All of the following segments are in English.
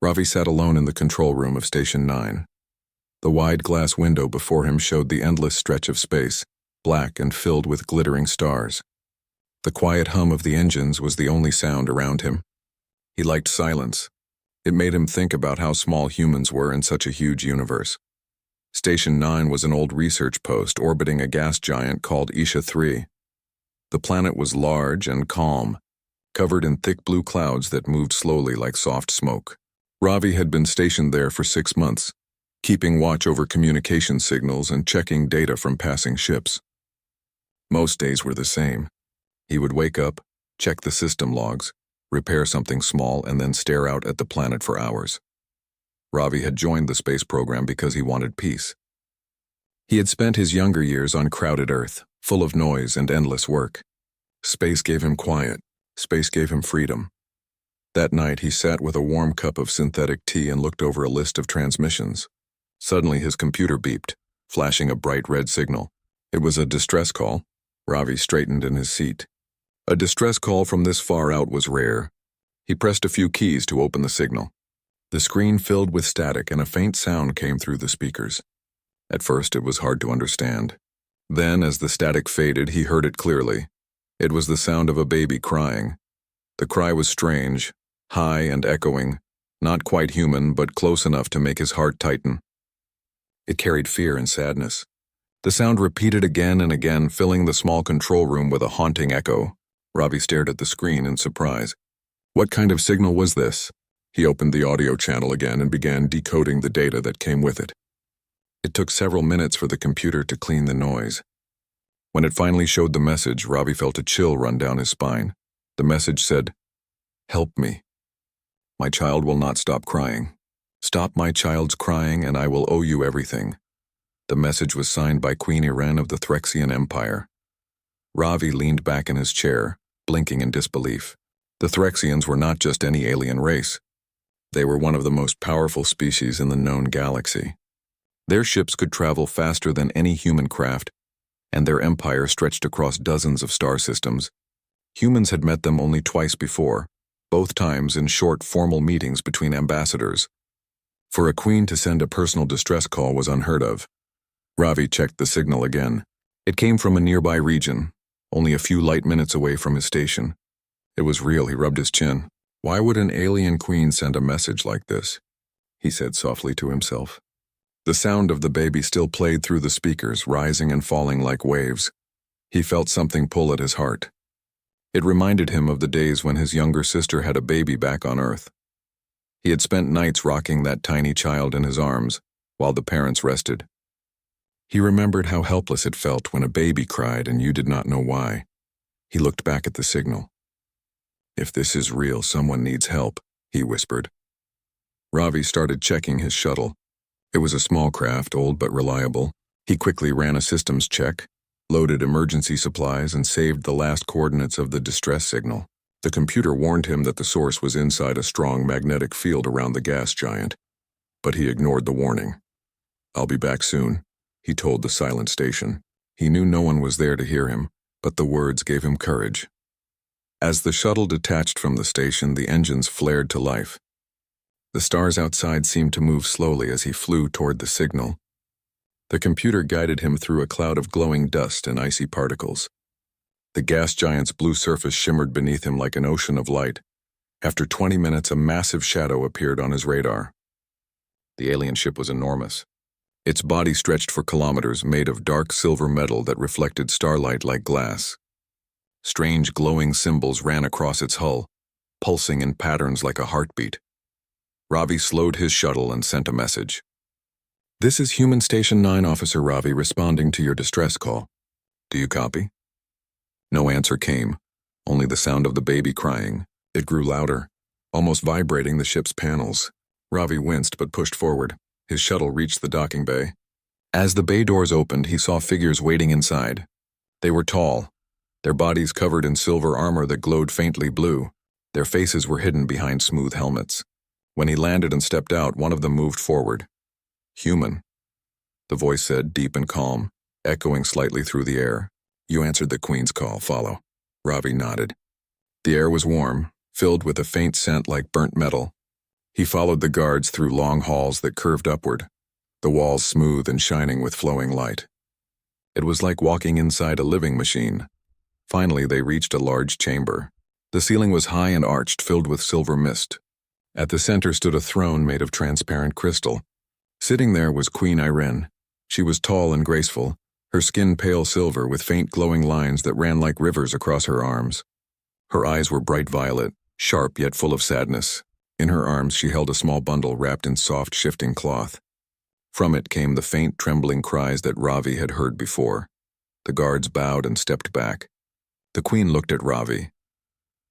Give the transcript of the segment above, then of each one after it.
Ravi sat alone in the control room of Station 9. The wide glass window before him showed the endless stretch of space, black and filled with glittering stars. The quiet hum of the engines was the only sound around him. He liked silence. It made him think about how small humans were in such a huge universe. Station 9 was an old research post orbiting a gas giant called HFY. The planet was large and calm, covered in thick blue clouds that moved slowly like soft smoke. Ravi had been stationed there for 6 months, keeping watch over communication signals and checking data from passing ships. Most days were the same. He would wake up, check the system logs, repair something small, and then stare out at the planet for hours. Ravi had joined the space program because he wanted peace. He had spent his younger years on crowded Earth, full of noise and endless work. Space gave him quiet. Space gave him freedom. That night, he sat with a warm cup of synthetic tea and looked over a list of transmissions. Suddenly, his computer beeped, flashing a bright red signal. It was a distress call. Ravi straightened in his seat. A distress call from this far out was rare. He pressed a few keys to open the signal. The screen filled with static and a faint sound came through the speakers. At first, it was hard to understand. Then, as the static faded, he heard it clearly. It was the sound of a baby crying. The cry was strange, high and echoing, not quite human, but close enough to make his heart tighten. It carried fear and sadness. The sound repeated again and again, filling the small control room with a haunting echo. Ravi stared at the screen in surprise. What kind of signal was this? He opened the audio channel again and began decoding the data that came with it. It took several minutes for the computer to clean the noise. When it finally showed the message, Ravi felt a chill run down his spine. The message said, "Help me. My child will not stop crying. Stop my child's crying and I will owe you everything." The message was signed by Queen Iren of the Threxian Empire. Ravi leaned back in his chair, blinking in disbelief. The Threxians were not just any alien race. They were one of the most powerful species in the known galaxy. Their ships could travel faster than any human craft, and their empire stretched across dozens of star systems. Humans had met them only twice before, both times in short formal meetings between ambassadors. For a queen to send a personal distress call was unheard of. Ravi checked the signal again. It came from a nearby region, only a few light minutes away from his station. It was real, he rubbed his chin. Why would an alien queen send a message like this? He said softly to himself. The sound of the baby still played through the speakers, rising and falling like waves. He felt something pull at his heart. It reminded him of the days when his younger sister had a baby back on Earth. He had spent nights rocking that tiny child in his arms, while the parents rested. He remembered how helpless it felt when a baby cried and you did not know why. He looked back at the signal. "If this is real, someone needs help," he whispered. Ravi started checking his shuttle. It was a small craft, old but reliable. He quickly ran a systems check, loaded emergency supplies, and saved the last coordinates of the distress signal. The computer warned him that the source was inside a strong magnetic field around the gas giant, but he ignored the warning. "I'll be back soon," he told the silent station. He knew no one was there to hear him, but the words gave him courage. As the shuttle detached from the station, the engines flared to life. The stars outside seemed to move slowly as he flew toward the signal. The computer guided him through a cloud of glowing dust and icy particles. The gas giant's blue surface shimmered beneath him like an ocean of light. After 20 minutes, a massive shadow appeared on his radar. The alien ship was enormous. Its body stretched for kilometers, made of dark silver metal that reflected starlight like glass. Strange glowing symbols ran across its hull, pulsing in patterns like a heartbeat. Ravi slowed his shuttle and sent a message. "This is Human Station 9 Officer Ravi responding to your distress call. Do you copy?" No answer came, only the sound of the baby crying. It grew louder, almost vibrating the ship's panels. Ravi winced but pushed forward. His shuttle reached the docking bay. As the bay doors opened, he saw figures waiting inside. They were tall, their bodies covered in silver armor that glowed faintly blue. Their faces were hidden behind smooth helmets. When he landed and stepped out, one of them moved forward. "Human," the voice said, deep and calm, echoing slightly through the air. "You answered the Queen's call. Follow." Ravi nodded. The air was warm, filled with a faint scent like burnt metal. He followed the guards through long halls that curved upward, the walls smooth and shining with flowing light. It was like walking inside a living machine. Finally, they reached a large chamber. The ceiling was high and arched, filled with silver mist. At the center stood a throne made of transparent crystal. Sitting there was Queen Irene. She was tall and graceful, her skin pale silver with faint glowing lines that ran like rivers across her arms. Her eyes were bright violet, sharp yet full of sadness. In her arms she held a small bundle wrapped in soft, shifting cloth. From it came the faint, trembling cries that Ravi had heard before. The guards bowed and stepped back. The queen looked at Ravi.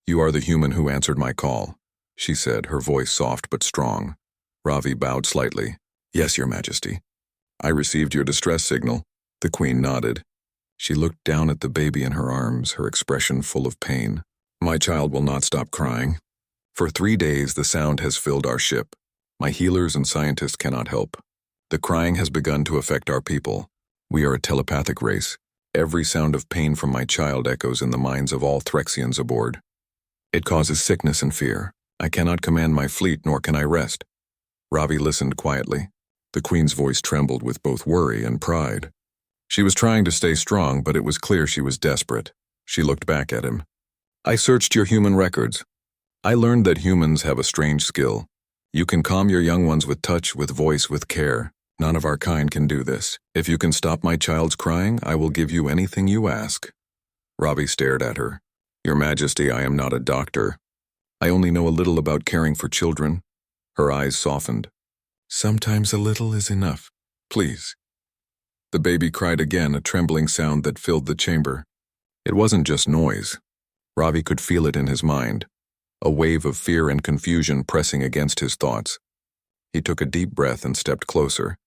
"You are the human who answered my call," she said, her voice soft but strong. Ravi bowed slightly. "Yes, Your Majesty. I received your distress signal." The queen nodded. She looked down at the baby in her arms, her expression full of pain. "My child will not stop crying. For 3 days the sound has filled our ship. My healers and scientists cannot help. The crying has begun to affect our people. We are a telepathic race. Every sound of pain from my child echoes in the minds of all Threxians aboard. It causes sickness and fear. I cannot command my fleet, nor can I rest." Ravi listened quietly. The queen's voice trembled with both worry and pride. She was trying to stay strong, but it was clear she was desperate. She looked back at him. "I searched your human records. I learned that humans have a strange skill. You can calm your young ones with touch, with voice, with care. None of our kind can do this. If you can stop my child's crying, I will give you anything you ask." Ravi stared at her. "Your Majesty, I am not a doctor. I only know a little about caring for children." Her eyes softened. "Sometimes a little is enough. Please." The baby cried again, a trembling sound that filled the chamber. It wasn't just noise. Ravi could feel it in his mind, a wave of fear and confusion pressing against his thoughts. He took a deep breath and stepped closer.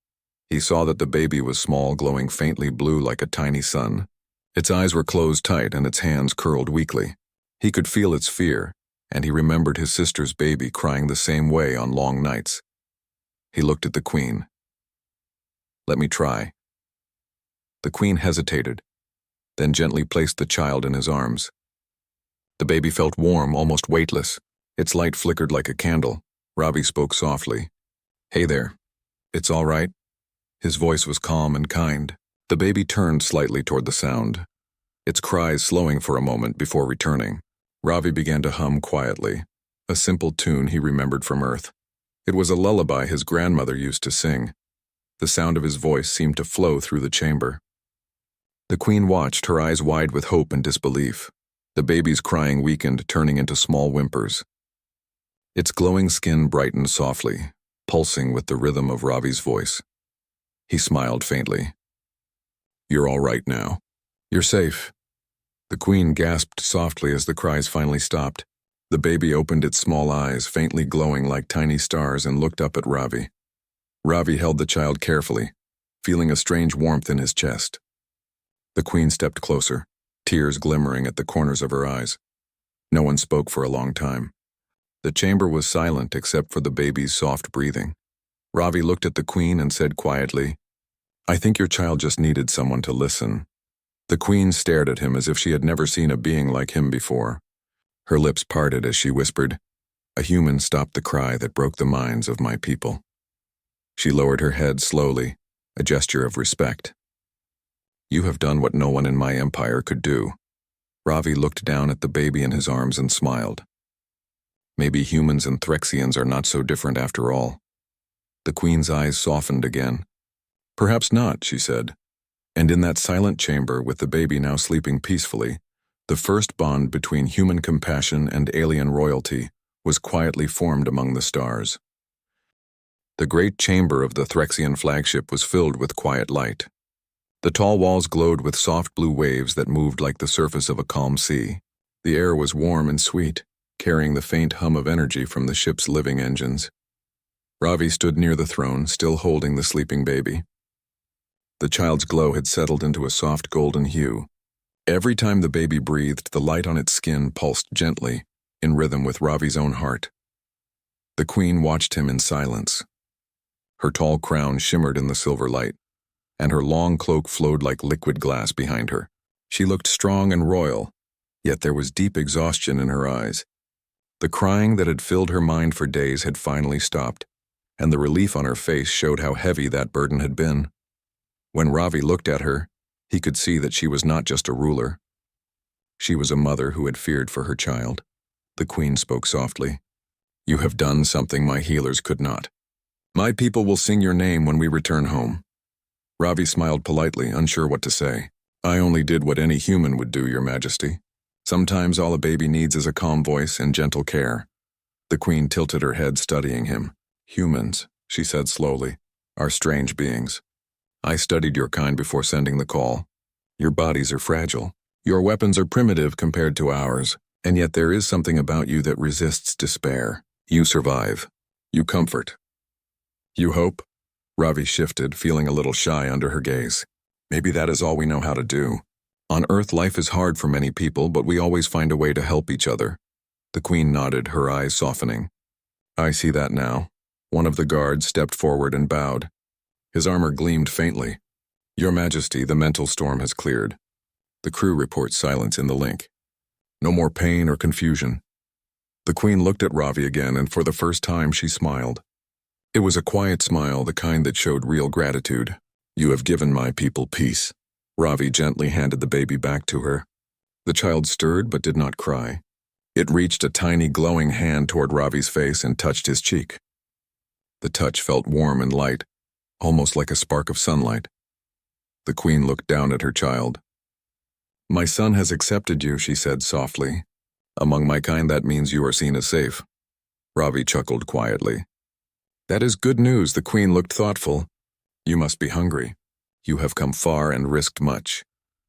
He saw that the baby was small, glowing faintly blue like a tiny sun. Its eyes were closed tight and its hands curled weakly. He could feel its fear, and he remembered his sister's baby crying the same way on long nights. He looked at the queen. "Let me try." The queen hesitated, then gently placed the child in his arms. The baby felt warm, almost weightless. Its light flickered like a candle. Ravi spoke softly. "Hey there. It's all right?" His voice was calm and kind. The baby turned slightly toward the sound, its cries slowing for a moment before returning. Ravi began to hum quietly, a simple tune he remembered from Earth. It was a lullaby his grandmother used to sing. The sound of his voice seemed to flow through the chamber. The queen watched, her eyes wide with hope and disbelief. The baby's crying weakened, turning into small whimpers. Its glowing skin brightened softly, pulsing with the rhythm of Ravi's voice. He smiled faintly. "You're all right now. You're safe." The queen gasped softly as the cries finally stopped. The baby opened its small eyes, faintly glowing like tiny stars, and looked up at Ravi. Ravi held the child carefully, feeling a strange warmth in his chest. The queen stepped closer, tears glimmering at the corners of her eyes. No one spoke for a long time. The chamber was silent except for the baby's soft breathing. Ravi looked at the queen and said quietly, "I think your child just needed someone to listen." The queen stared at him as if she had never seen a being like him before. Her lips parted as she whispered, "A human stopped the cry that broke the minds of my people." She lowered her head slowly, a gesture of respect. "You have done what no one in my empire could do." Ravi looked down at the baby in his arms and smiled. "Maybe humans and Threxians are not so different after all." The queen's eyes softened again. "Perhaps not," she said. And in that silent chamber, with the baby now sleeping peacefully, the first bond between human compassion and alien royalty was quietly formed among the stars. The great chamber of the Threxian flagship was filled with quiet light. The tall walls glowed with soft blue waves that moved like the surface of a calm sea. The air was warm and sweet, carrying the faint hum of energy from the ship's living engines. Ravi stood near the throne, still holding the sleeping baby. The child's glow had settled into a soft golden hue. Every time the baby breathed, the light on its skin pulsed gently, in rhythm with Ravi's own heart. The queen watched him in silence. Her tall crown shimmered in the silver light, and her long cloak flowed like liquid glass behind her. She looked strong and royal, yet there was deep exhaustion in her eyes. The crying that had filled her mind for days had finally stopped, and the relief on her face showed how heavy that burden had been. When Ravi looked at her, he could see that she was not just a ruler. She was a mother who had feared for her child. The queen spoke softly. "You have done something my healers could not. My people will sing your name when we return home." Ravi smiled politely, unsure what to say. "I only did what any human would do, Your Majesty. Sometimes all a baby needs is a calm voice and gentle care." The queen tilted her head, studying him. "Humans," she said slowly, "are strange beings. I studied your kind before sending the call. Your bodies are fragile. Your weapons are primitive compared to ours, and yet there is something about you that resists despair. You survive. You comfort. You hope." Ravi shifted, feeling a little shy under her gaze. "Maybe that is all we know how to do. On Earth, life is hard for many people, but we always find a way to help each other." The queen nodded, her eyes softening. "I see that now." One of the guards stepped forward and bowed. His armor gleamed faintly. "Your Majesty, the mental storm has cleared." The crew reports silence in the link. No more pain or confusion. The queen looked at Ravi again, and for the first time she smiled. It was a quiet smile, the kind that showed real gratitude. "You have given my people peace." Ravi gently handed the baby back to her. The child stirred but did not cry. It reached a tiny glowing hand toward Ravi's face and touched his cheek. The touch felt warm and light, almost like a spark of sunlight. The queen looked down at her child. "My son has accepted you," she said softly. "Among my kind, that means you are seen as safe." Ravi chuckled quietly. "That is good news." The queen looked thoughtful. "You must be hungry. You have come far and risked much."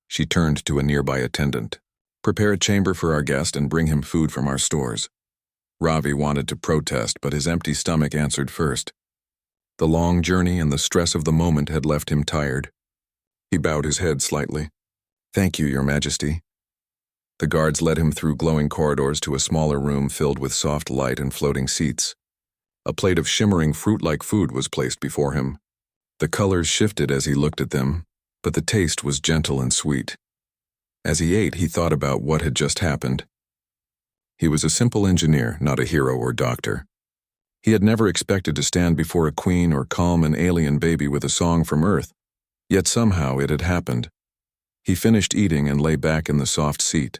She turned to a nearby attendant. "Prepare a chamber for our guest and bring him food from our stores." Ravi wanted to protest, but his empty stomach answered first. The long journey and the stress of the moment had left him tired. He bowed his head slightly. "Thank you, Your Majesty." The guards led him through glowing corridors to a smaller room filled with soft light and floating seats. A plate of shimmering fruit-like food was placed before him. The colors shifted as he looked at them, but the taste was gentle and sweet. As he ate, he thought about what had just happened. He was a simple engineer, not a hero or doctor. He had never expected to stand before a queen or calm an alien baby with a song from Earth, yet somehow it had happened. He finished eating and lay back in the soft seat.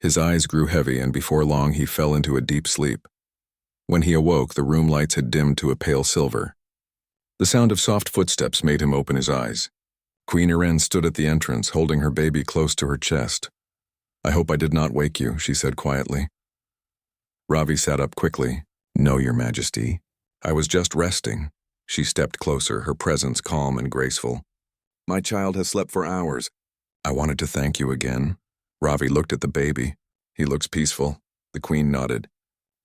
His eyes grew heavy, and before long he fell into a deep sleep. When he awoke, the room lights had dimmed to a pale silver. The sound of soft footsteps made him open his eyes. Queen Iren stood at the entrance, holding her baby close to her chest. "I hope I did not wake you," she said quietly. Ravi sat up quickly. "No, Your Majesty. I was just resting." She stepped closer, her presence calm and graceful. "My child has slept for hours. I wanted to thank you again." Ravi looked at the baby. "He looks peaceful." The queen nodded.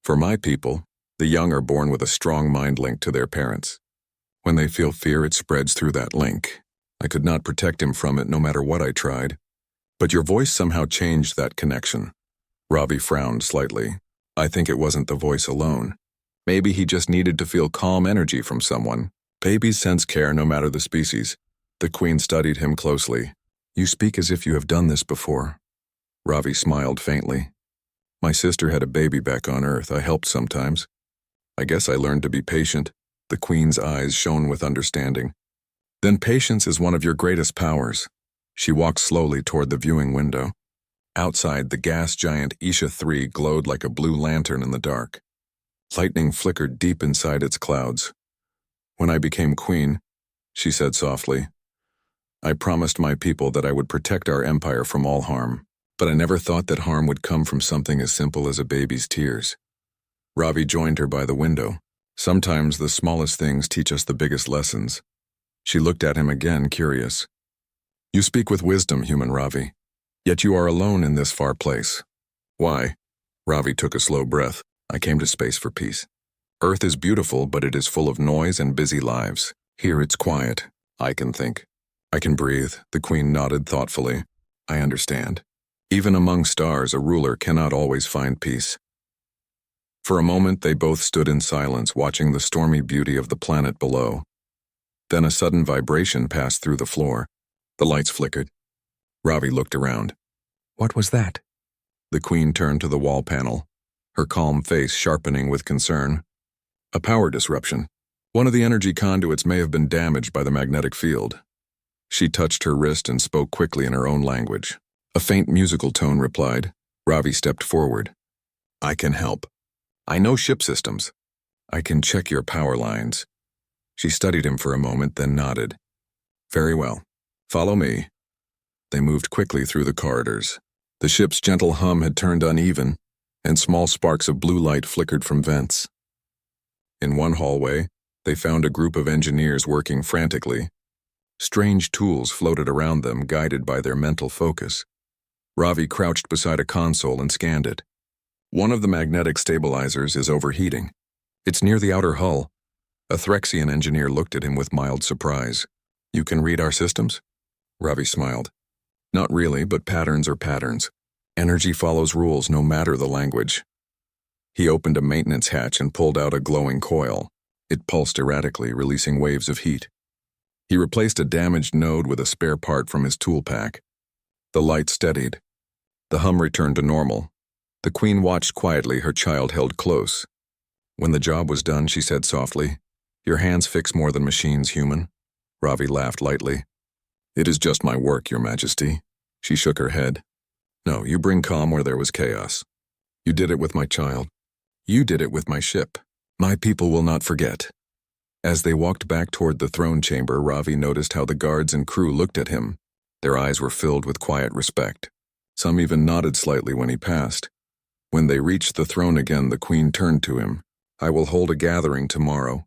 "For my people, the young are born with a strong mind link to their parents. When they feel fear, it spreads through that link. I could not protect him from it no matter what I tried. But your voice somehow changed that connection." Ravi frowned slightly. "I think it wasn't the voice alone. Maybe he just needed to feel calm energy from someone. Babies sense care no matter the species." The queen studied him closely. "You speak as if you have done this before." Ravi smiled faintly. "My sister had a baby back on Earth. I helped sometimes. I guess I learned to be patient." The queen's eyes shone with understanding. "Then patience is one of your greatest powers." She walked slowly toward the viewing window. Outside, the gas giant Isha 3 glowed like a blue lantern in the dark. Lightning flickered deep inside its clouds. "When I became queen," she said softly, "I promised my people that I would protect our empire from all harm. But I never thought that harm would come from something as simple as a baby's tears." Ravi joined her by the window. "Sometimes the smallest things teach us the biggest lessons." She looked at him again, curious. "You speak with wisdom, human Ravi. Yet you are alone in this far place. Why?" Ravi took a slow breath. "I came to space for peace. Earth is beautiful, but it is full of noise and busy lives. Here it's quiet. I can think. I can breathe." The queen nodded thoughtfully. "I understand. Even among stars, a ruler cannot always find peace." For a moment, they both stood in silence, watching the stormy beauty of the planet below. Then a sudden vibration passed through the floor. The lights flickered. Ravi looked around. "What was that?" The queen turned to the wall panel. her calm face sharpening with concern. A power disruption. One of the energy conduits may have been damaged by the magnetic field. She touched her wrist and spoke quickly in her own language. A faint musical tone replied. Ravi stepped forward. I can help. I know ship systems. I can check your power lines. She studied him for a moment, then nodded. Very well. Follow me. They moved quickly through the corridors. The ship's gentle hum had turned uneven, and small sparks of blue light flickered from vents. In one hallway, they found a group of engineers working frantically. Strange tools floated around them, guided by their mental focus. Ravi crouched beside a console and scanned it. One of the magnetic stabilizers is overheating. It's near the outer hull. A Threxian engineer looked at him with mild surprise. You can read our systems? Ravi smiled. Not really, but patterns are patterns. Energy follows rules no matter the language. He opened a maintenance hatch and pulled out a glowing coil. It pulsed erratically, releasing waves of heat. He replaced a damaged node with a spare part from his tool pack. The light steadied. The hum returned to normal. The Queen watched quietly, her child held close. When the job was done, she said softly, Your hands fix more than machines, human. Ravi laughed lightly. It is just my work, Your Majesty. She shook her head. No, you bring calm where there was chaos. You did it with my child. You did it with my ship. My people will not forget. As they walked back toward the throne chamber, Ravi noticed how the guards and crew looked at him. Their eyes were filled with quiet respect. Some even nodded slightly when he passed. When they reached the throne again, the Queen turned to him. I will hold a gathering tomorrow.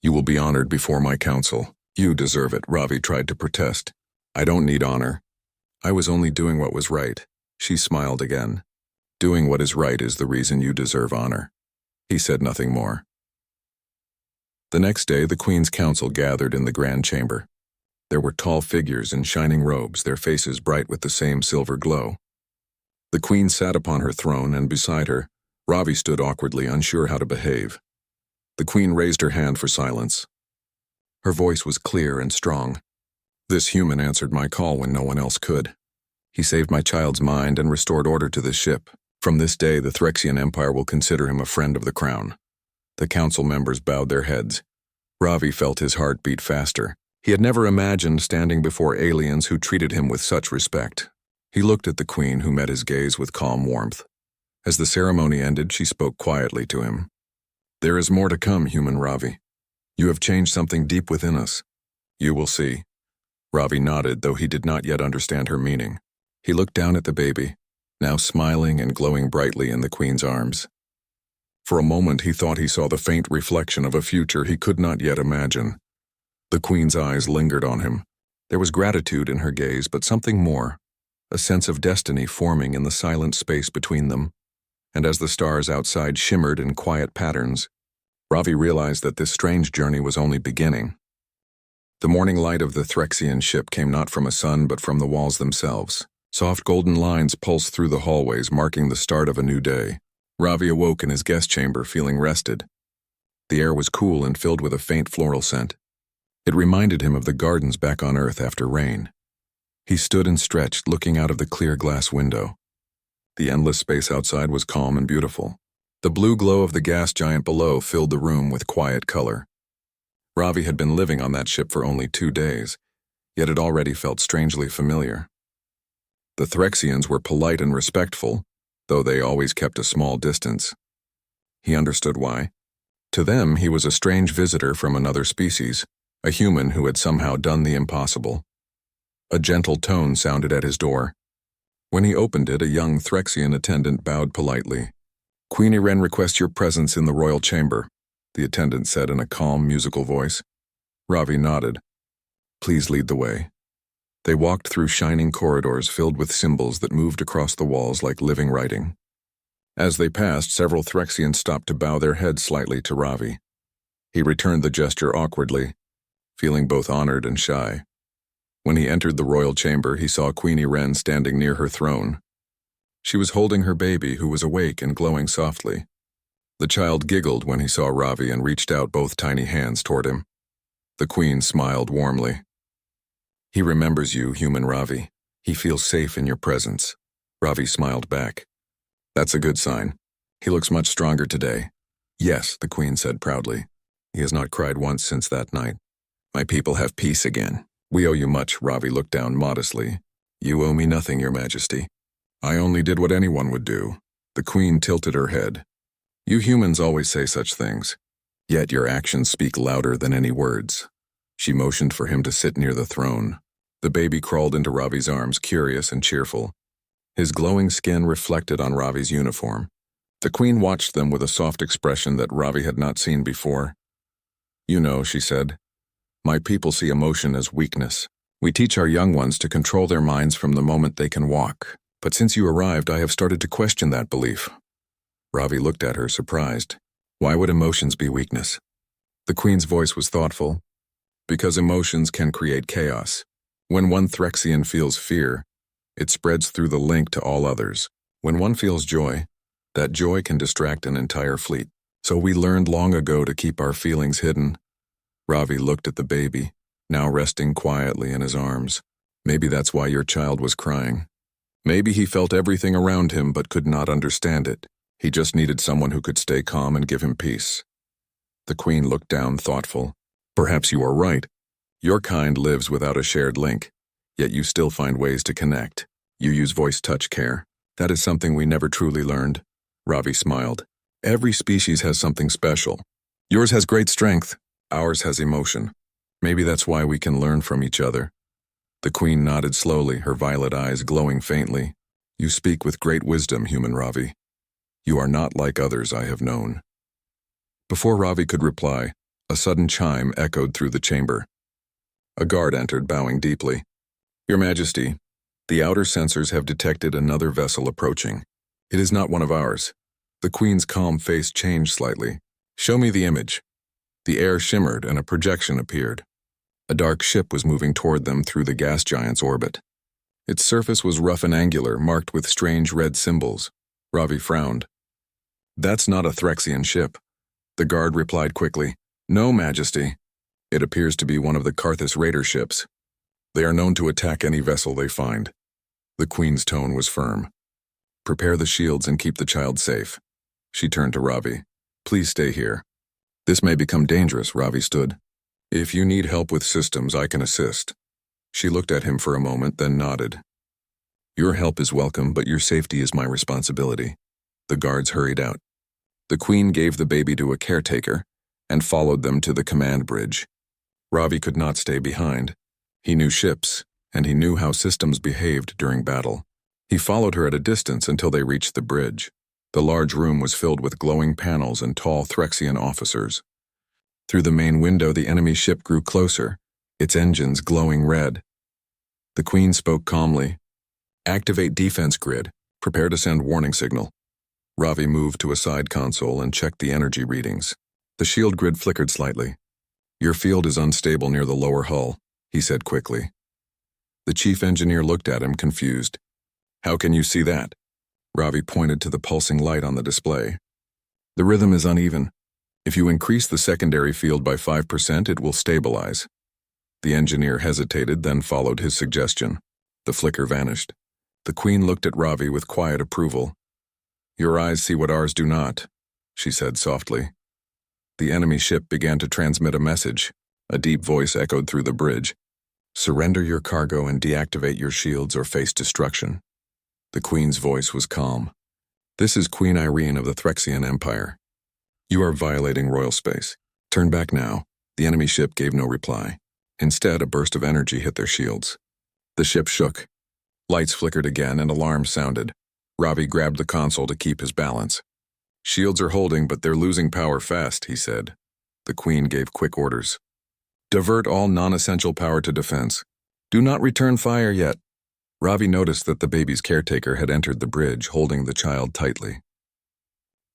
You will be honored before my council. You deserve it, Ravi tried to protest. I don't need honor. I was only doing what was right. She smiled again. Doing what is right is the reason you deserve honor. He said nothing more. The next day, the Queen's council gathered in the grand chamber. There were tall figures in shining robes, their faces bright with the same silver glow. The Queen sat upon her throne, and beside her, Ravi stood awkwardly, unsure how to behave. The Queen raised her hand for silence. Her voice was clear and strong. This human answered my call when no one else could. He saved my child's mind and restored order to this ship. From this day, the Threxian Empire will consider him a friend of the crown. The council members bowed their heads. Ravi felt his heart beat faster. He had never imagined standing before aliens who treated him with such respect. He looked at the Queen, who met his gaze with calm warmth. As the ceremony ended, she spoke quietly to him. There is more to come, human Ravi. You have changed something deep within us. You will see. Ravi nodded, though he did not yet understand her meaning. He looked down at the baby, now smiling and glowing brightly in the Queen's arms. For a moment he thought he saw the faint reflection of a future he could not yet imagine. The Queen's eyes lingered on him. There was gratitude in her gaze, but something more, a sense of destiny forming in the silent space between them. And as the stars outside shimmered in quiet patterns, Ravi realized that this strange journey was only beginning. The morning light of the Threxian ship came not from a sun but from the walls themselves. Soft golden lines pulsed through the hallways, marking the start of a new day. Ravi awoke in his guest chamber, feeling rested. The air was cool and filled with a faint floral scent. It reminded him of the gardens back on Earth after rain. He stood and stretched, looking out of the clear glass window. The endless space outside was calm and beautiful. The blue glow of the gas giant below filled the room with quiet color. Ravi had been living on that ship for only 2 days, yet it already felt strangely familiar. The Threxians were polite and respectful, though they always kept a small distance. He understood why. To them, he was a strange visitor from another species, a human who had somehow done the impossible. A gentle tone sounded at his door. When he opened it, a young Threxian attendant bowed politely. Queen Iren requests your presence in the royal chamber, the attendant said in a calm, musical voice. Ravi nodded. Please lead the way. They walked through shining corridors filled with symbols that moved across the walls like living writing. As they passed, several Threxians stopped to bow their heads slightly to Ravi. He returned the gesture awkwardly, feeling both honored and shy. When he entered the royal chamber, he saw Queen Iren standing near her throne. She was holding her baby, who was awake and glowing softly. The child giggled when he saw Ravi and reached out both tiny hands toward him. The Queen smiled warmly. He remembers you, human Ravi. He feels safe in your presence. Ravi smiled back. That's a good sign. He looks much stronger today. Yes, the Queen said proudly. He has not cried once since that night. My people have peace again. We owe you much, Ravi looked down modestly. You owe me nothing, Your Majesty. I only did what anyone would do. The Queen tilted her head. You humans always say such things. Yet your actions speak louder than any words. She motioned for him to sit near the throne. The baby crawled into Ravi's arms, curious and cheerful. His glowing skin reflected on Ravi's uniform. The Queen watched them with a soft expression that Ravi had not seen before. You know, she said, my people see emotion as weakness. We teach our young ones to control their minds from the moment they can walk. But since you arrived, I have started to question that belief. Ravi looked at her, surprised. Why would emotions be weakness? The Queen's voice was thoughtful. Because emotions can create chaos. When one Threxian feels fear, it spreads through the link to all others. When one feels joy, that joy can distract an entire fleet. So we learned long ago to keep our feelings hidden. Ravi looked at the baby, now resting quietly in his arms. Maybe that's why your child was crying. Maybe he felt everything around him but could not understand it. He just needed someone who could stay calm and give him peace. The Queen looked down, thoughtful. Perhaps you are right. Your kind lives without a shared link, yet you still find ways to connect. You use voice-touch care. That is something we never truly learned. Ravi smiled. Every species has something special. Yours has great strength. Ours has emotion. Maybe that's why we can learn from each other. The Queen nodded slowly, her violet eyes glowing faintly. You speak with great wisdom, human Ravi. You are not like others I have known. Before Ravi could reply, a sudden chime echoed through the chamber. A guard entered, bowing deeply. Your Majesty, the outer sensors have detected another vessel approaching. It is not one of ours. The Queen's calm face changed slightly. Show me the image. The air shimmered and a projection appeared. A dark ship was moving toward them through the gas giant's orbit. Its surface was rough and angular, marked with strange red symbols. Ravi frowned. That's not a Threxian ship. The guard replied quickly. No, Majesty. It appears to be one of the Karthus raider ships. They are known to attack any vessel they find. The Queen's tone was firm. Prepare the shields and keep the child safe. She turned to Ravi. Please stay here. This may become dangerous, Ravi stood. If you need help with systems, I can assist. She looked at him for a moment, then nodded. Your help is welcome, but your safety is my responsibility. The guards hurried out. The Queen gave the baby to a caretaker and followed them to the command bridge. Ravi could not stay behind. He knew ships, and he knew how systems behaved during battle. He followed her at a distance until they reached the bridge. The large room was filled with glowing panels and tall Threxian officers. Through the main window, the enemy ship grew closer, its engines glowing red. The Queen spoke calmly. Activate defense grid. Prepare to send warning signal. Ravi moved to a side console and checked the energy readings. The shield grid flickered slightly. Your field is unstable near the lower hull, he said quickly. The chief engineer looked at him, confused. How can you see that? Ravi pointed to the pulsing light on the display. The rhythm is uneven. If you increase the secondary field by 5%, it will stabilize. The engineer hesitated, then followed his suggestion. The flicker vanished. The Queen looked at Ravi with quiet approval. Your eyes see what ours do not, she said softly. The enemy ship began to transmit a message. A deep voice echoed through the bridge. Surrender your cargo and deactivate your shields or face destruction. The Queen's voice was calm. This is Queen Irene of the Threxian Empire. You are violating royal space. Turn back now. The enemy ship gave no reply. Instead, a burst of energy hit their shields. The ship shook. Lights flickered again and alarms sounded. Ravi grabbed the console to keep his balance. Shields are holding, but they're losing power fast, he said. The Queen gave quick orders. Divert all non-essential power to defense. Do not return fire yet. Ravi noticed that the baby's caretaker had entered the bridge, holding the child tightly.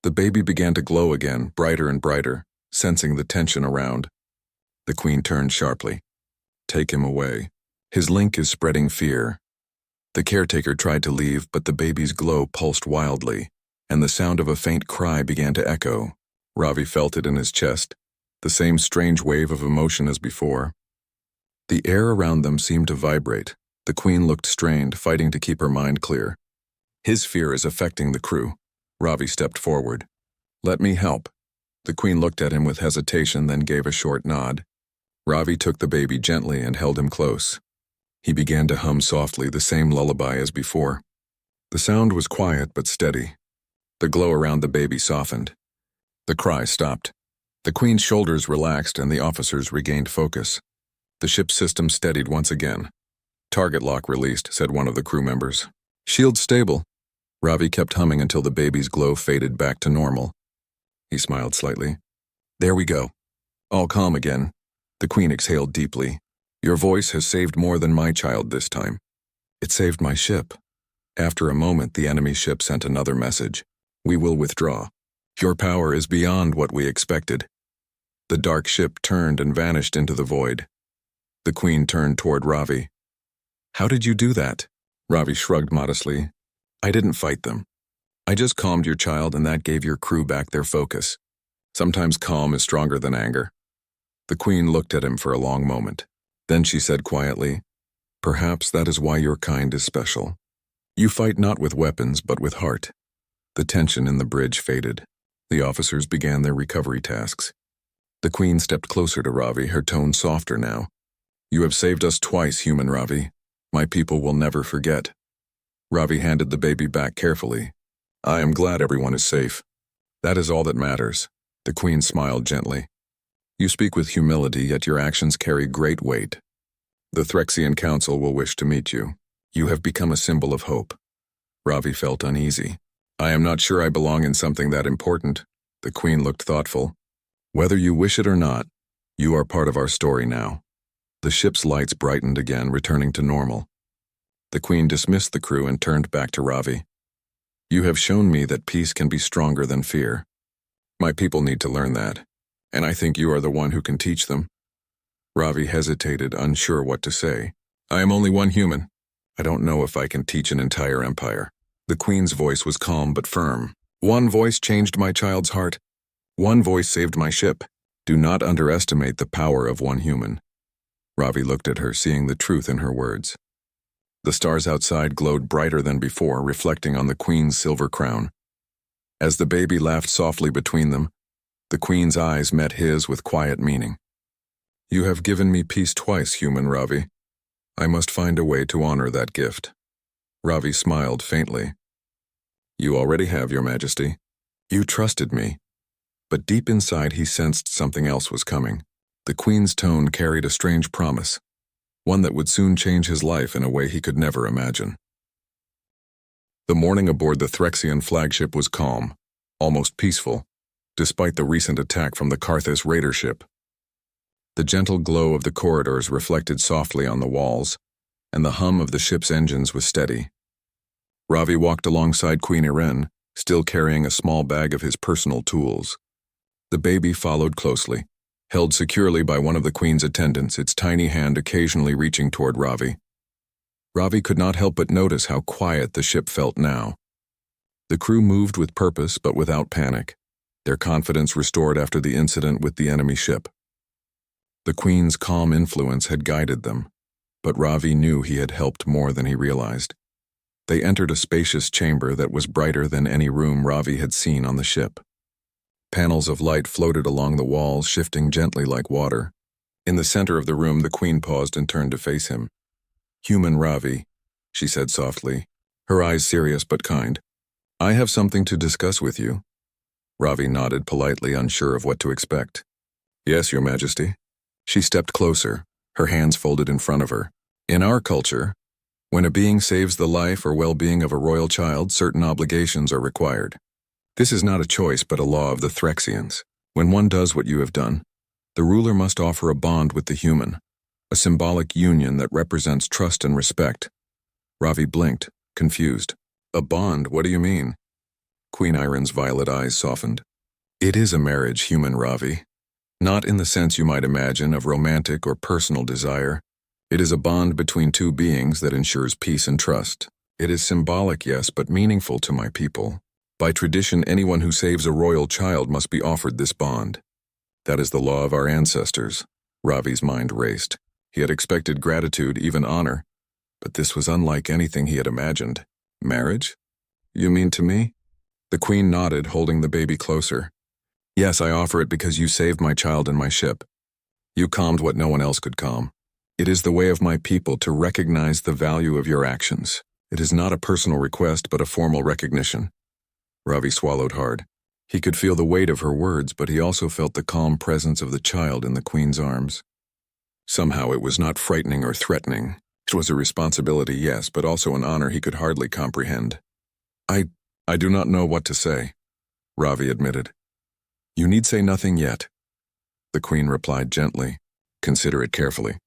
The baby began to glow again, brighter and brighter, sensing the tension around. The Queen turned sharply. Take him away. His link is spreading fear. The caretaker tried to leave, but the baby's glow pulsed wildly, and the sound of a faint cry began to echo. Ravi felt it in his chest, the same strange wave of emotion as before. The air around them seemed to vibrate. The Queen looked strained, fighting to keep her mind clear. His fear is affecting the crew. Ravi stepped forward. "Let me help." The Queen looked at him with hesitation, then gave a short nod. Ravi took the baby gently and held him close. He began to hum softly, the same lullaby as before. The sound was quiet but steady. The glow around the baby softened. The cry stopped. The Queen's shoulders relaxed and the officers regained focus. The ship's system steadied once again. "Target lock released," said one of the crew members. "Shield stable." Ravi kept humming until the baby's glow faded back to normal. He smiled slightly. "There we go. All calm again." The Queen exhaled deeply. "Your voice has saved more than my child this time." "It saved my ship." After a moment, the enemy ship sent another message. "We will withdraw. Your power is beyond what we expected." The dark ship turned and vanished into the void. The Queen turned toward Ravi. "How did you do that?" Ravi shrugged modestly. "I didn't fight them. I just calmed your child, and that gave your crew back their focus. Sometimes calm is stronger than anger." The Queen looked at him for a long moment. Then she said quietly, "Perhaps that is why your kind is special. You fight not with weapons, but with heart." The tension in the bridge faded. The officers began their recovery tasks. The Queen stepped closer to Ravi, her tone softer now. "You have saved us twice, human Ravi. My people will never forget." Ravi handed the baby back carefully. "I am glad everyone is safe. That is all that matters." The Queen smiled gently. "You speak with humility, yet your actions carry great weight. The Threxian Council will wish to meet you. You have become a symbol of hope." Ravi felt uneasy. "I am not sure I belong in something that important." The Queen looked thoughtful. "Whether you wish it or not, you are part of our story now." The ship's lights brightened again, returning to normal. The Queen dismissed the crew and turned back to Ravi. "You have shown me that peace can be stronger than fear. My people need to learn that, and I think you are the one who can teach them." Ravi hesitated, unsure what to say. "I am only one human. I don't know if I can teach an entire empire." The Queen's voice was calm but firm. "One voice changed my child's heart. One voice saved my ship. Do not underestimate the power of one human." Ravi looked at her, seeing the truth in her words. The stars outside glowed brighter than before, reflecting on the Queen's silver crown. As the baby laughed softly between them, the Queen's eyes met his with quiet meaning. "You have given me peace twice, human Ravi. I must find a way to honor that gift." Ravi smiled faintly. "You already have, Your Majesty. You trusted me." But deep inside he sensed something else was coming. The Queen's tone carried a strange promise, one that would soon change his life in a way he could never imagine. The morning aboard the Threxian flagship was calm, almost peaceful, despite the recent attack from the Karthus raider ship. The gentle glow of the corridors reflected softly on the walls, and the hum of the ship's engines was steady. Ravi walked alongside Queen Irene, still carrying a small bag of his personal tools. The baby followed closely, held securely by one of the Queen's attendants, its tiny hand occasionally reaching toward Ravi. Ravi could not help but notice how quiet the ship felt now. The crew moved with purpose but without panic, their confidence restored after the incident with the enemy ship. The Queen's calm influence had guided them, but Ravi knew he had helped more than he realized. They entered a spacious chamber that was brighter than any room Ravi had seen on the ship. Panels of light floated along the walls, shifting gently like water. In the center of the room, the Queen paused and turned to face him. "Human Ravi," she said softly, her eyes serious but kind. "I have something to discuss with you." Ravi nodded politely, unsure of what to expect. "Yes, Your Majesty." She stepped closer, her hands folded in front of her. "In our culture, when a being saves the life or well-being of a royal child, certain obligations are required. This is not a choice but a law of the Threxians. When one does what you have done, the ruler must offer a bond with the human, a symbolic union that represents trust and respect." Ravi blinked, confused. "A bond? What do you mean?" Queen Irene's violet eyes softened. "It is a marriage, human Ravi. Not in the sense you might imagine of romantic or personal desire. It is a bond between two beings that ensures peace and trust. It is symbolic, yes, but meaningful to my people. By tradition, anyone who saves a royal child must be offered this bond. That is the law of our ancestors." Ravi's mind raced. He had expected gratitude, even honor, but this was unlike anything he had imagined. "Marriage? You mean to me?" The queen nodded, holding the baby closer. Yes, I offer it because you saved my child and my ship. You calmed what no one else could calm. It is the way of my people to recognize the value of your actions. It is not a personal request, but a formal recognition. Ravi swallowed hard. He could feel the weight of her words, but he also felt the calm presence of the child in the queen's arms. Somehow it was not frightening or threatening. It was a responsibility, yes, but also an honor he could hardly comprehend. I do not know what to say, Ravi admitted. You need say nothing yet. The queen replied gently. Consider it carefully.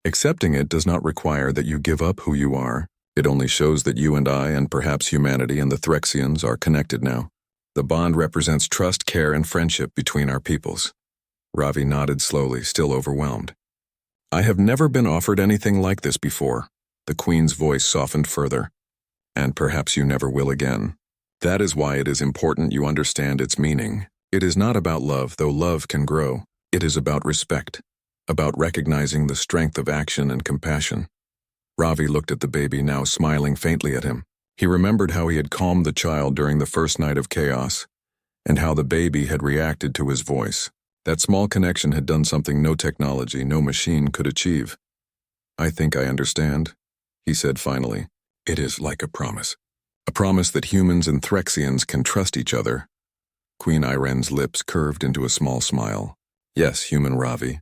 Accepting it does not require that you give up who you are. It only shows that you and I, and perhaps humanity and the Threxians, are connected now. The bond represents trust, care, and friendship between our peoples. Ravi nodded slowly, still overwhelmed. I have never been offered anything like this before. The queen's voice softened further. And perhaps you never will again. That is why it is important you understand its meaning. It is not about love, though love can grow. It is about respect, about recognizing the strength of action and compassion. Ravi looked at the baby, now smiling faintly at him. He remembered how he had calmed the child during the first night of chaos, and how the baby had reacted to his voice. That small connection had done something no technology, no machine could achieve. I think I understand, he said finally. It is like a promise. A promise that humans and Threxians can trust each other. Queen Iren's lips curved into a small smile. Yes, human Ravi.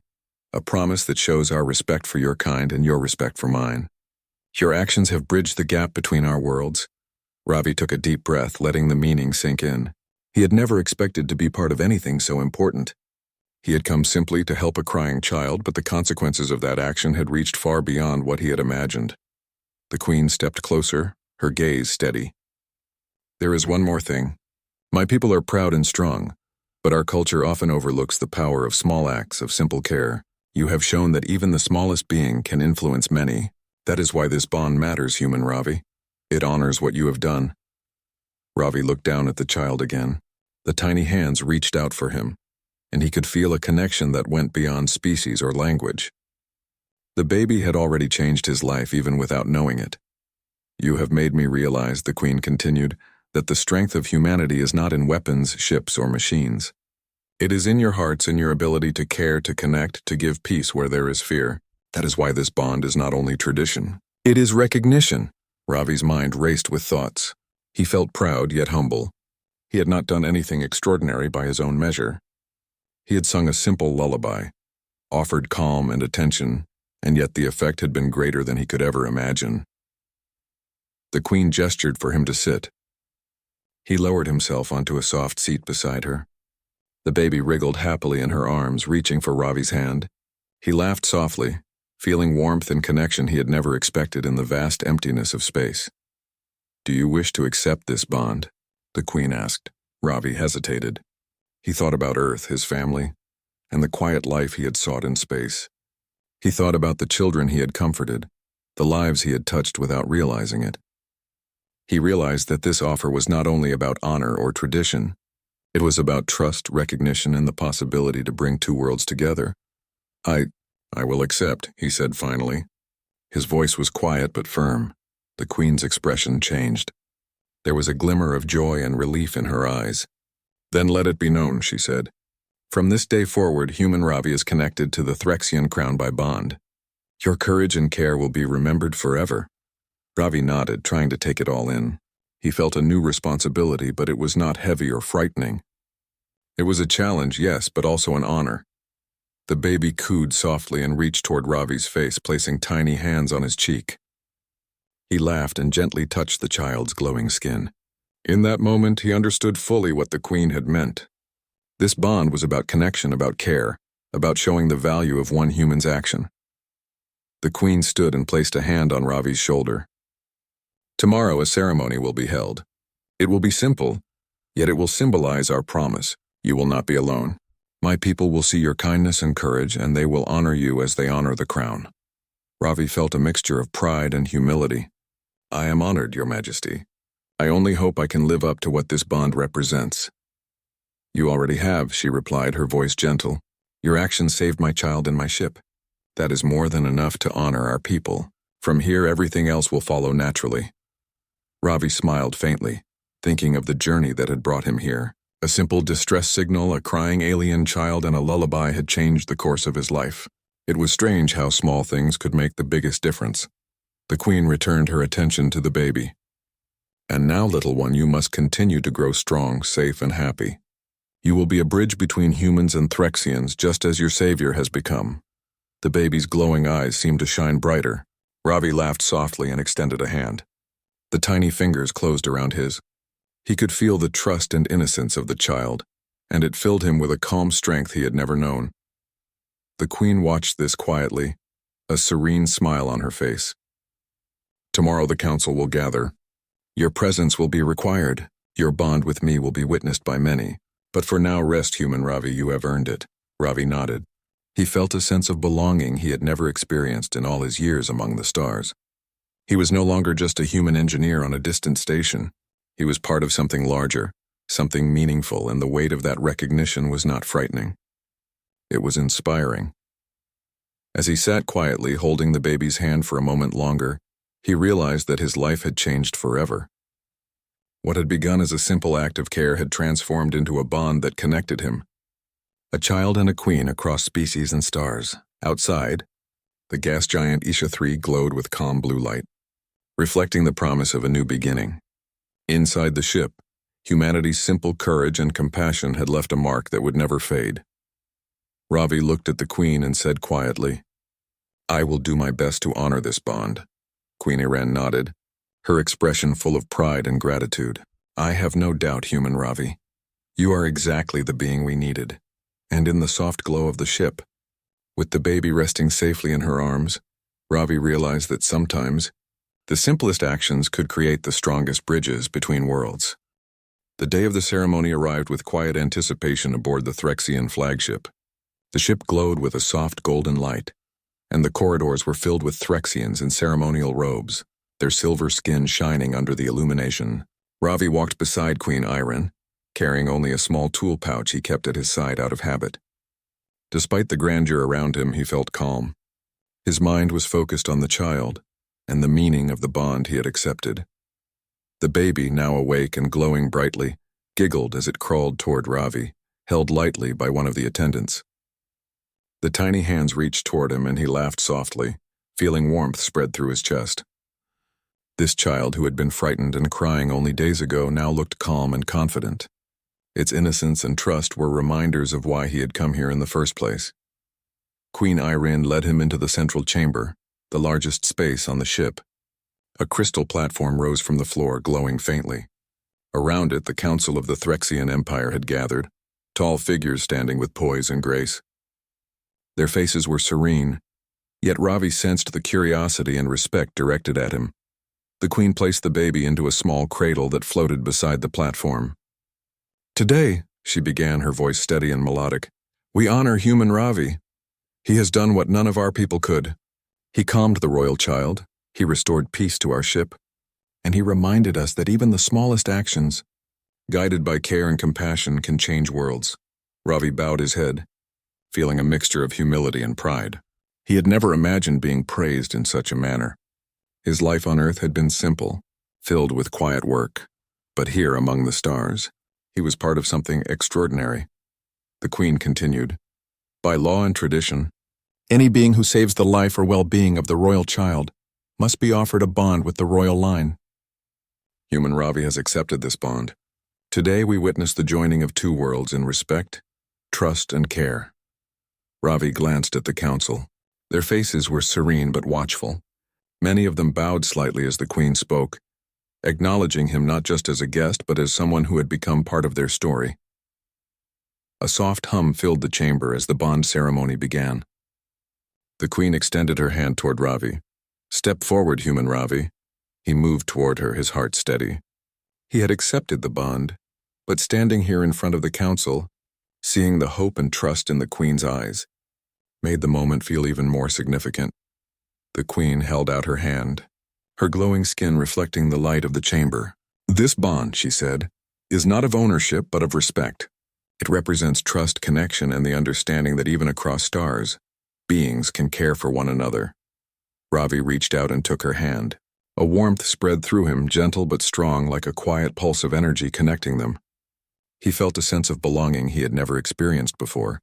A promise that shows our respect for your kind and your respect for mine. Your actions have bridged the gap between our worlds. Ravi took a deep breath, letting the meaning sink in. He had never expected to be part of anything so important. He had come simply to help a crying child, but the consequences of that action had reached far beyond what he had imagined. The queen stepped closer, her gaze steady. There is one more thing. My people are proud and strong, but our culture often overlooks the power of small acts of simple care. You have shown that even the smallest being can influence many. That is why this bond matters, human Ravi. It honors what you have done. Ravi looked down at the child again. The tiny hands reached out for him, and he could feel a connection that went beyond species or language. The baby had already changed his life even without knowing it. You have made me realize, the queen continued, that the strength of humanity is not in weapons, ships, or machines. It is in your hearts and your ability to care, to connect, to give peace where there is fear. That is why this bond is not only tradition. It is recognition. Ravi's mind raced with thoughts. He felt proud yet humble. He had not done anything extraordinary by his own measure. He had sung a simple lullaby, offered calm and attention, and yet the effect had been greater than he could ever imagine. The queen gestured for him to sit. He lowered himself onto a soft seat beside her. The baby wriggled happily in her arms, reaching for Ravi's hand. He laughed softly, feeling warmth and connection he had never expected in the vast emptiness of space. Do you wish to accept this bond? The queen asked. Ravi hesitated. He thought about Earth, his family, and the quiet life he had sought in space. He thought about the children he had comforted, the lives he had touched without realizing it. He realized that this offer was not only about honor or tradition. It was about trust, recognition, and the possibility to bring two worlds together. I will accept, he said finally. His voice was quiet but firm. The queen's expression changed. There was a glimmer of joy and relief in her eyes. Then let it be known, she said. From this day forward, human Ravi is connected to the Threxian crown by bond. Your courage and care will be remembered forever. Ravi nodded, trying to take it all in. He felt a new responsibility, but it was not heavy or frightening. It was a challenge, yes, but also an honor. The baby cooed softly and reached toward Ravi's face, placing tiny hands on his cheek. He laughed and gently touched the child's glowing skin. In that moment, he understood fully what the queen had meant. This bond was about connection, about care, about showing the value of one human's action. The queen stood and placed a hand on Ravi's shoulder. Tomorrow a ceremony will be held. It will be simple, yet it will symbolize our promise. You will not be alone. My people will see your kindness and courage, and they will honor you as they honor the crown. Ravi felt a mixture of pride and humility. I am honored, Your Majesty. I only hope I can live up to what this bond represents. You already have, she replied, her voice gentle. Your actions saved my child and my ship. That is more than enough to honor our people. From here, everything else will follow naturally. Ravi smiled faintly. thinking of the journey that had brought him here. A simple distress signal, a crying alien child, and a lullaby had changed the course of his life. It was strange how small things could make the biggest difference. The Queen returned her attention to the baby. "And now, little one, you must continue to grow strong, safe, and happy. You will be a bridge between humans and Threxians, just as your savior has become." The baby's glowing eyes seemed to shine brighter. Ravi laughed softly and extended a hand. The tiny fingers closed around his. He could feel the trust and innocence of the child, and it filled him with a calm strength he had never known. The Queen watched this quietly, a serene smile on her face. "Tomorrow the council will gather. Your presence will be required. Your bond with me will be witnessed by many. But for now, rest, human Ravi, you have earned it." Ravi nodded. He felt a sense of belonging he had never experienced in all his years among the stars. He was no longer just a human engineer on a distant station. He was part of something larger, something meaningful, and the weight of that recognition was not frightening. It was inspiring. As he sat quietly, holding the baby's hand for a moment longer, he realized that his life had changed forever. What had begun as a simple act of care had transformed into a bond that connected him. A child and a queen across species and stars. Outside, the gas giant Isha 3 glowed with calm blue light, reflecting the promise of a new beginning. Inside the ship, humanity's simple courage and compassion had left a mark that would never fade. Ravi looked at the Queen and said quietly, "I will do my best to honor this bond." Queen Iran nodded, her expression full of pride and gratitude. "I have no doubt, human Ravi. You are exactly the being we needed." And in the soft glow of the ship, with the baby resting safely in her arms, Ravi realized that sometimes the simplest actions could create the strongest bridges between worlds. The day of the ceremony arrived with quiet anticipation aboard the Threxian flagship. The ship glowed with a soft golden light, and the corridors were filled with Threxians in ceremonial robes, their silver skin shining under the illumination. Ravi walked beside Queen Iran, carrying only a small tool pouch he kept at his side out of habit. Despite the grandeur around him, he felt calm. His mind was focused on the child and the meaning of the bond he had accepted. The baby, now awake and glowing brightly, giggled as it crawled toward Ravi, held lightly by one of the attendants. The tiny hands reached toward him and he laughed softly, feeling warmth spread through his chest. This child, who had been frightened and crying only days ago, now looked calm and confident. Its innocence and trust were reminders of why he had come here in the first place. Queen Iran led him into the central chamber, the largest space on the ship. A crystal platform rose from the floor, glowing faintly. Around it, the council of the Threxian Empire had gathered, tall figures standing with poise and grace. Their faces were serene, yet Ravi sensed the curiosity and respect directed at him. The Queen placed the baby into a small cradle that floated beside the platform. "Today," she began, her voice steady and melodic, "we honor human Ravi. He has done what none of our people could. He calmed the royal child, he restored peace to our ship, and he reminded us that even the smallest actions, guided by care and compassion, can change worlds." Ravi bowed his head, feeling a mixture of humility and pride. He had never imagined being praised in such a manner. His life on Earth had been simple, filled with quiet work, but here among the stars, he was part of something extraordinary. The Queen continued, "By law and tradition, any being who saves the life or well-being of the royal child must be offered a bond with the royal line. Human Ravi has accepted this bond. Today we witness the joining of two worlds in respect, trust, and care." Ravi glanced at the council. Their faces were serene but watchful. Many of them bowed slightly as the Queen spoke, acknowledging him not just as a guest but as someone who had become part of their story. A soft hum filled the chamber as the bond ceremony began. The Queen extended her hand toward Ravi. "Step forward, human Ravi." He moved toward her, his heart steady. He had accepted the bond, but standing here in front of the council, seeing the hope and trust in the Queen's eyes, made the moment feel even more significant. The Queen held out her hand, her glowing skin reflecting the light of the chamber. "This bond," she said, "is not of ownership but of respect. It represents trust, connection, and the understanding that even across stars, beings can care for one another." Ravi reached out and took her hand. A warmth spread through him, gentle but strong, like a quiet pulse of energy connecting them. He felt a sense of belonging he had never experienced before.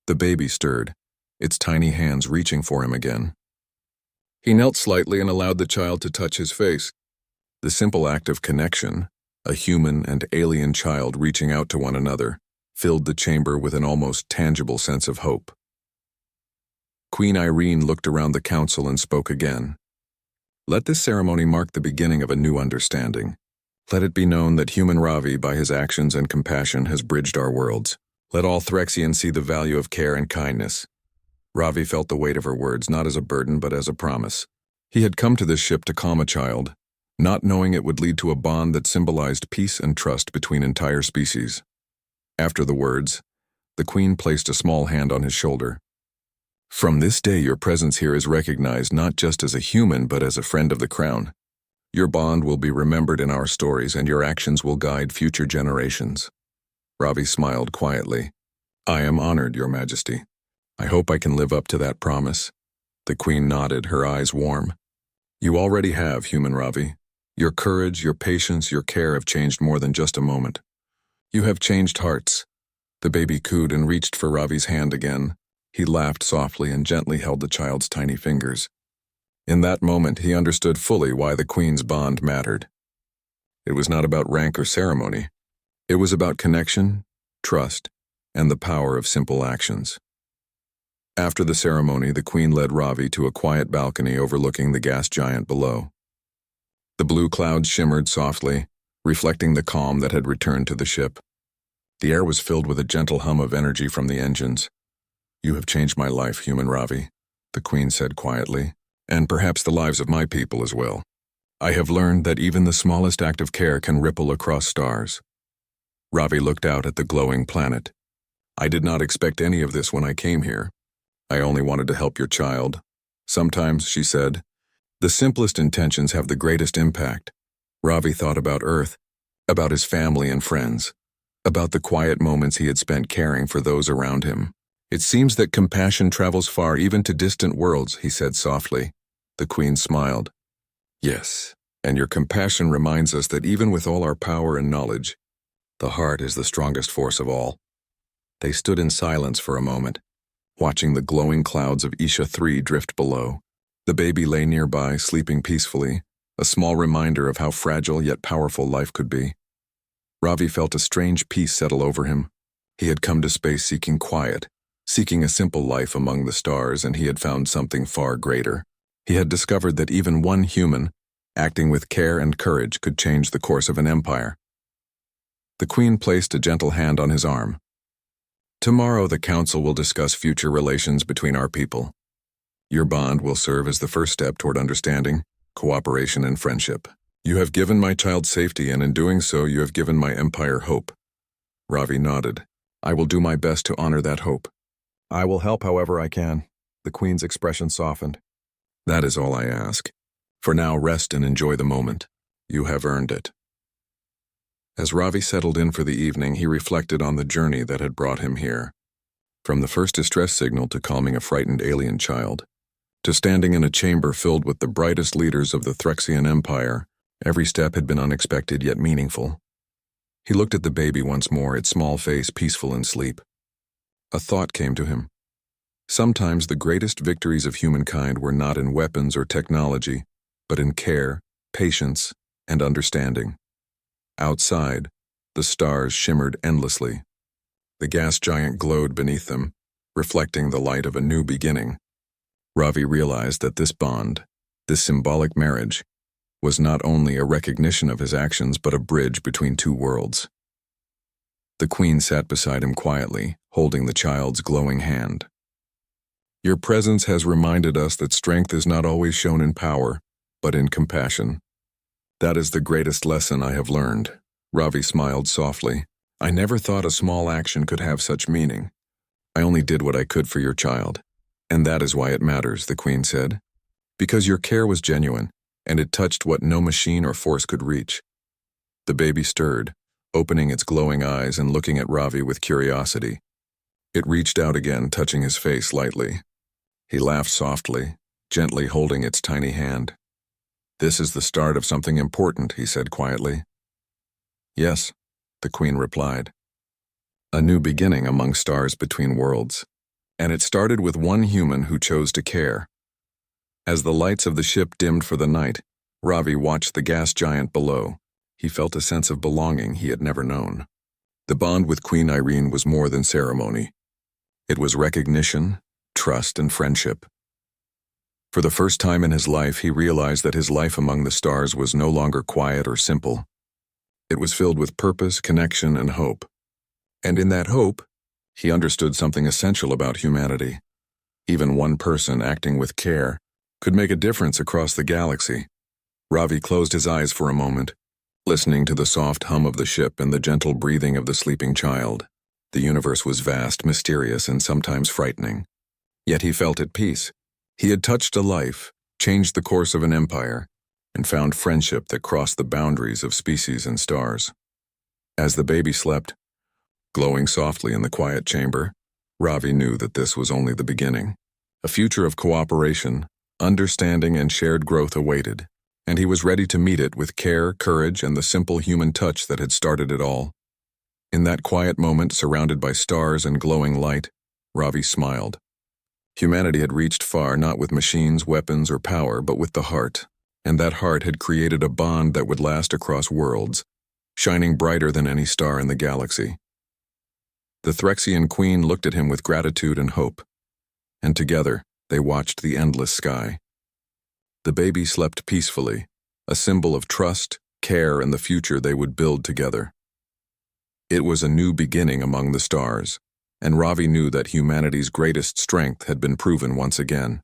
The baby stirred, its tiny hands reaching for him again. He knelt slightly and allowed the child to touch his face. The simple act of connection, a human and alien child reaching out to one another, filled the chamber with an almost tangible sense of hope. Queen Irene looked around the council and spoke again. Let this ceremony mark the beginning of a new understanding. Let it be known that human Ravi, by his actions and compassion, has bridged our worlds. Let all Threxians see the value of care and kindness. Ravi felt the weight of her words, not as a burden but as a promise. He had come to this ship to calm a child, not knowing it would lead to a bond that symbolized peace and trust between entire species. After the words, the Queen placed a small hand on his shoulder. From this day, your presence here is recognized not just as a human but as a friend of the crown. Your bond will be remembered in our stories, and your actions will guide future generations. Ravi smiled quietly. I am honored, Your Majesty. I hope I can live up to that promise. The Queen nodded, her eyes warm. You already have, human Ravi. Your courage, your patience, your care have changed more than just a moment. You have changed hearts. The baby cooed and reached for Ravi's hand again. He laughed softly and gently held the child's tiny fingers. In that moment, he understood fully why the Queen's bond mattered. It was not about rank or ceremony. It was about connection, trust, and the power of simple actions. After the ceremony, the Queen led Ravi to a quiet balcony overlooking the gas giant below. The blue clouds shimmered softly, reflecting the calm that had returned to the ship. The air was filled with a gentle hum of energy from the engines. You have changed my life, human Ravi, the Queen said quietly, and perhaps the lives of my people as well. I have learned that even the smallest act of care can ripple across stars. Ravi looked out at the glowing planet. I did not expect any of this when I came here. I only wanted to help your child. Sometimes, she said, the simplest intentions have the greatest impact. Ravi thought about Earth, about his family and friends, about the quiet moments he had spent caring for those around him. It seems that compassion travels far, even to distant worlds, he said softly. The Queen smiled. Yes, and your compassion reminds us that even with all our power and knowledge, the heart is the strongest force of all. They stood in silence for a moment, watching the glowing clouds of Isha 3 drift below. The baby lay nearby, sleeping peacefully, a small reminder of how fragile yet powerful life could be. Ravi felt a strange peace settle over him. He had come to space seeking quiet, seeking a simple life among the stars, and he had found something far greater. He had discovered that even one human, acting with care and courage, could change the course of an empire. The Queen placed a gentle hand on his arm. Tomorrow the Council will discuss future relations between our people. Your bond will serve as the first step toward understanding, cooperation, and friendship. You have given my child safety, and in doing so you have given my empire hope. Ravi nodded. I will do my best to honor that hope. I will help however I can. The Queen's expression softened. That is all I ask. For now, rest and enjoy the moment. You have earned it. As Ravi settled in for the evening, he reflected on the journey that had brought him here. From the first distress signal to calming a frightened alien child, to standing in a chamber filled with the brightest leaders of the Threxian Empire, every step had been unexpected yet meaningful. He looked at the baby once more, its small face peaceful in sleep. A thought came to him. Sometimes the greatest victories of humankind were not in weapons or technology, but in care, patience, and understanding. Outside, the stars shimmered endlessly. The gas giant glowed beneath them, reflecting the light of a new beginning. Ravi realized that this bond, this symbolic marriage, was not only a recognition of his actions but a bridge between two worlds. The Queen sat beside him quietly, holding the child's glowing hand. Your presence has reminded us that strength is not always shown in power, but in compassion. That is the greatest lesson I have learned. Ravi smiled softly. I never thought a small action could have such meaning. I only did what I could for your child. And that is why it matters, the Queen said. Because your care was genuine, and it touched what no machine or force could reach. The baby stirred, opening its glowing eyes and looking at Ravi with curiosity. It reached out again, touching his face lightly. He laughed softly, gently holding its tiny hand. "This is the start of something important," he said quietly. "Yes," the Queen replied. "A new beginning among stars between worlds. And it started with one human who chose to care." As the lights of the ship dimmed for the night, Ravi watched the gas giant below. He felt a sense of belonging he had never known. The bond with Queen Irene was more than ceremony. It was recognition, trust, and friendship. For the first time in his life, he realized that his life among the stars was no longer quiet or simple. It was filled with purpose, connection, and hope. And in that hope, he understood something essential about humanity. Even one person acting with care could make a difference across the galaxy. Ravi closed his eyes for a moment, listening to the soft hum of the ship and the gentle breathing of the sleeping child. The universe was vast, mysterious, and sometimes frightening. Yet he felt at peace. He had touched a life, changed the course of an empire, and found friendship that crossed the boundaries of species and stars. As the baby slept, glowing softly in the quiet chamber, Ravi knew that this was only the beginning. A future of cooperation, understanding, and shared growth awaited, and he was ready to meet it with care, courage, and the simple human touch that had started it all. In that quiet moment, surrounded by stars and glowing light, Ravi smiled. Humanity had reached far not with machines, weapons, or power, but with the heart, and that heart had created a bond that would last across worlds, shining brighter than any star in the galaxy. The Threxian queen looked at him with gratitude and hope, and together they watched the endless sky. The baby slept peacefully, a symbol of trust, care, and the future they would build together. It was a new beginning among the stars, and Ravi knew that humanity's greatest strength had been proven once again.